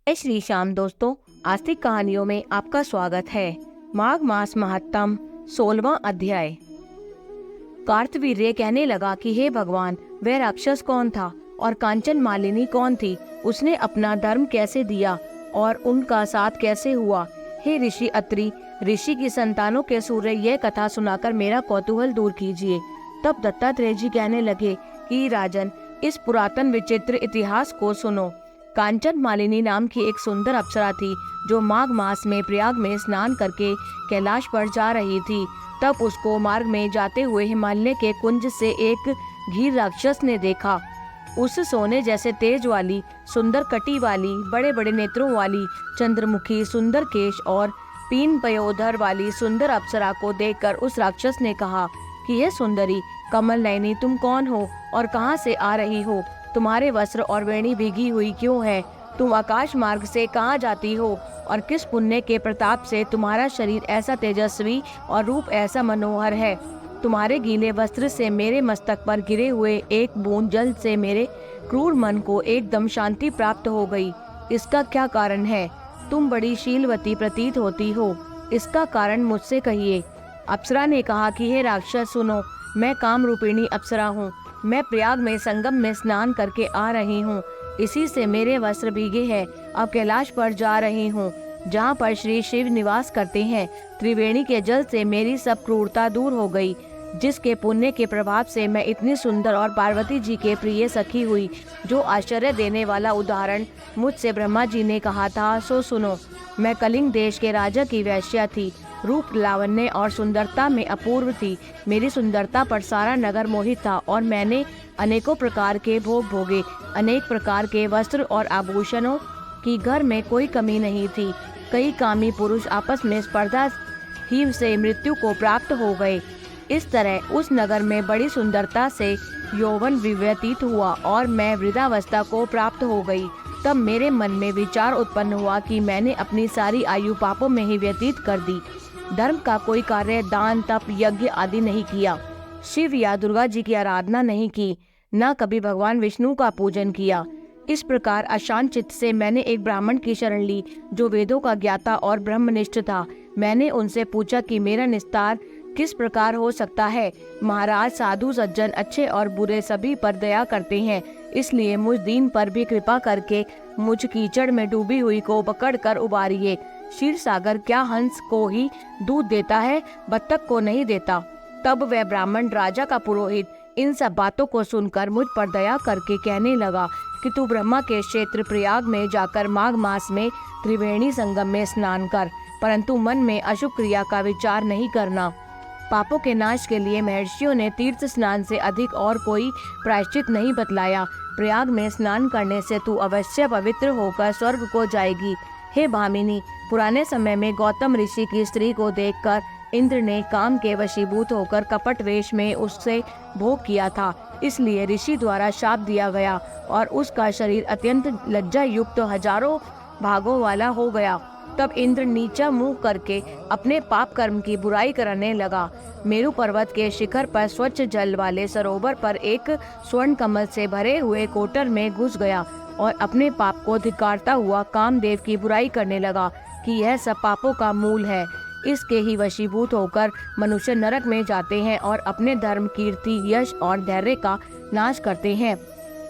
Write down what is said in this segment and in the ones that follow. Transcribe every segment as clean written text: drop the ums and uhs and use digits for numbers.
जय श्री श्याम दोस्तों, आस्तिक कहानियों में आपका स्वागत है। माघ मास महत्तम 16वां अध्याय। कार्तवीर्य कहने लगा कि हे भगवान, वह राक्षस कौन था और कांचन मालिनी कौन थी? उसने अपना धर्म कैसे दिया और उनका साथ कैसे हुआ? हे ऋषि अत्रि, ऋषि की संतानों के सूर्य, यह कथा सुनाकर मेरा कौतूहल दूर कीजिए। तब दत्तात्रेय जी कहने लगे कि राजन, इस पुरातन विचित्र इतिहास को सुनो। कांचन मालिनी नाम की एक सुंदर अप्सरा थी जो माघ मास में प्रयाग में स्नान करके कैलाश पर जा रही थी। तब उसको मार्ग में जाते हुए हिमालय के कुंज से एक घीर राक्षस ने देखा। उस सोने जैसे तेज वाली, सुंदर कटी वाली, बड़े बड़े नेत्रों वाली, चंद्रमुखी, सुंदर केश और पीन पयोधर वाली सुंदर अप्सरा को देखकर उस राक्षस ने कहा कि यह सुंदरी कमल नयनी, तुम कौन हो और कहाँ से आ रही हो? तुम्हारे वस्त्र और वेणी भीगी हुई क्यों है? तुम आकाश मार्ग से कहाँ जाती हो और किस पुण्य के प्रताप से तुम्हारा शरीर ऐसा तेजस्वी और रूप ऐसा मनोहर है? तुम्हारे गीले वस्त्र से मेरे मस्तक पर गिरे हुए एक बूंद जल से मेरे क्रूर मन को एकदम शांति प्राप्त हो गई। इसका क्या कारण है? तुम बड़ी शीलवती प्रतीत होती हो, इसका कारण मुझसे कहिए। अप्सरा ने कहा कि हे राक्षस सुनो, मैं काम रूपिणी अप्सरा हूँ। मैं प्रयाग में संगम में स्नान करके आ रही हूँ, इसी से मेरे वस्त्र भीगे हैं। अब कैलाश पर जा रही हूँ, जहाँ पर श्री शिव निवास करते हैं। त्रिवेणी के जल से मेरी सब क्रूरता दूर हो गई, जिसके पुण्य के प्रभाव से मैं इतनी सुंदर और पार्वती जी के प्रिय सखी हुई। जो आश्चर्य देने वाला उदाहरण मुझसे ब्रह्मा जी ने कहा था, सो सुनो। मैं कलिंग देश के राजा की वैश्या थी, रूप लावण्य और सुंदरता में अपूर्व थी। मेरी सुंदरता पर सारा नगर मोहित था और मैंने अनेकों प्रकार के भोग भोगे। अनेक प्रकार के वस्त्र और आभूषणों की घर में कोई कमी नहीं थी। कई कामी पुरुष आपस में स्पर्धा ही से मृत्यु को प्राप्त हो गए। इस तरह उस नगर में बड़ी सुंदरता से यौवन व्यतीत हुआ और मैं वृद्धावस्था को प्राप्त हो गई। तब मेरे मन में विचार उत्पन्न हुआ कि मैंने अपनी सारी आयु पापों में ही व्यतीत कर दी। धर्म का कोई कार्य, दान, तप, यज्ञ आदि नहीं किया। शिव या दुर्गा जी की आराधना नहीं की, न कभी भगवान विष्णु का पूजन किया। इस प्रकार अशांत चित्त से मैंने एक ब्राह्मण की शरण ली, जो वेदों का ज्ञाता और ब्रह्मनिष्ठ था। मैंने उनसे पूछा कि मेरा निस्तार किस प्रकार हो सकता है? महाराज, साधु सज्जन अच्छे और बुरे सभी पर दया करते हैं, इसलिए मुझ दीन पर भी कृपा करके मुझ कीचड़ में डूबी हुई को पकड़कर उबारिए। क्षीर सागर क्या हंस को ही दूध देता है, बत्तख को नहीं देता? तब वह ब्राह्मण राजा का पुरोहित इन सब बातों को सुनकर मुझ पर दया करके कहने लगा कि तू ब्रह्मा के क्षेत्र प्रयाग में जाकर माघ मास में त्रिवेणी संगम में स्नान कर, परंतु मन में अशुभ क्रिया का विचार नहीं करना। पापों के नाश के लिए महर्षियों ने तीर्थ स्नान से अधिक और कोई प्रायश्चित नहीं बतलाया। प्रयाग में स्नान करने से तू अवश्य पवित्र होकर स्वर्ग को जाएगी। हे भामिनी, पुराने समय में गौतम ऋषि की स्त्री को देखकर इंद्र ने काम के वशीभूत होकर कपट वेश में उससे भोग किया था, इसलिए ऋषि द्वारा शाप दिया गया और उसका शरीर अत्यंत लज्जा युक्त हजारों भागों वाला हो गया। तब इंद्र नीचा मुंह करके अपने पाप कर्म की बुराई करने लगा। मेरु पर्वत के शिखर पर स्वच्छ जल वाले सरोवर पर एक स्वर्ण कमल से भरे हुए कोटर में घुस गया और अपने पाप को धिक्कारता हुआ कामदेव की बुराई करने लगा कि यह सब पापों का मूल है। इसके ही वशीभूत होकर मनुष्य नरक में जाते हैं और अपने धर्म, कीर्ति, यश और धैर्य का नाश करते हैं।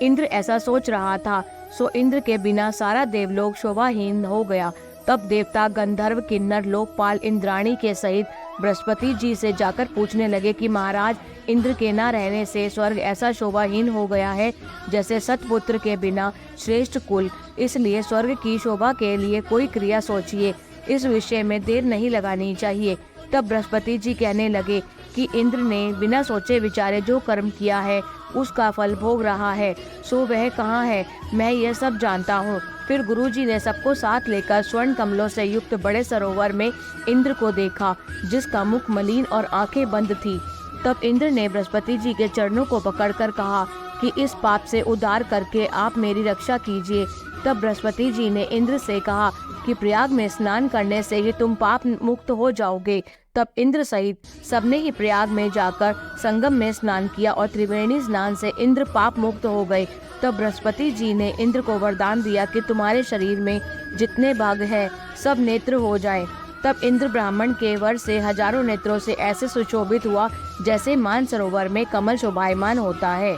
इंद्र ऐसा सोच रहा था, सो इंद्र के बिना सारा देवलोक शोभाहीन हो गया। तब देवता, गंधर्व, किन्नर, लोकपाल इंद्राणी के सहित बृहस्पति जी से जाकर पूछने लगे कि महाराज, इंद्र के न रहने से स्वर्ग ऐसा शोभाहीन हो गया है जैसे सतपुत्र के बिना श्रेष्ठ कुल। इसलिए स्वर्ग की शोभा के लिए कोई क्रिया सोचिए, इस विषय में देर नहीं लगानी चाहिए। तब बृहस्पति जी कहने लगे कि इंद्र ने बिना सोचे विचारे जो कर्म किया है उसका फल भोग रहा है, सो वह कहाँ है? मैं यह सब जानता हूँ। फिर गुरुजी ने सबको साथ लेकर स्वर्ण कमलों से युक्त बड़े सरोवर में इंद्र को देखा, जिसका मुख मलिन और आंखें बंद थी। तब इंद्र ने बृहस्पति जी के चरणों को पकड़कर कहा कि इस पाप से उद्धार करके आप मेरी रक्षा कीजिए। तब बृहस्पति जी ने इंद्र से कहा कि प्रयाग में स्नान करने से ही तुम पाप मुक्त हो जाओगे। तब इंद्र सहित सबने ही प्रयाग में जाकर संगम में स्नान किया और त्रिवेणी स्नान से इंद्र पाप मुक्त हो गए। तब बृहस्पति जी ने इंद्र को वरदान दिया कि तुम्हारे शरीर में जितने भाग है सब नेत्र हो जाए। तब इंद्र ब्राह्मण के वर से हजारों नेत्रों से ऐसे सुशोभित हुआ जैसे मानसरोवर में कमल शोभायमान होता है।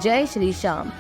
जय श्री श्याम।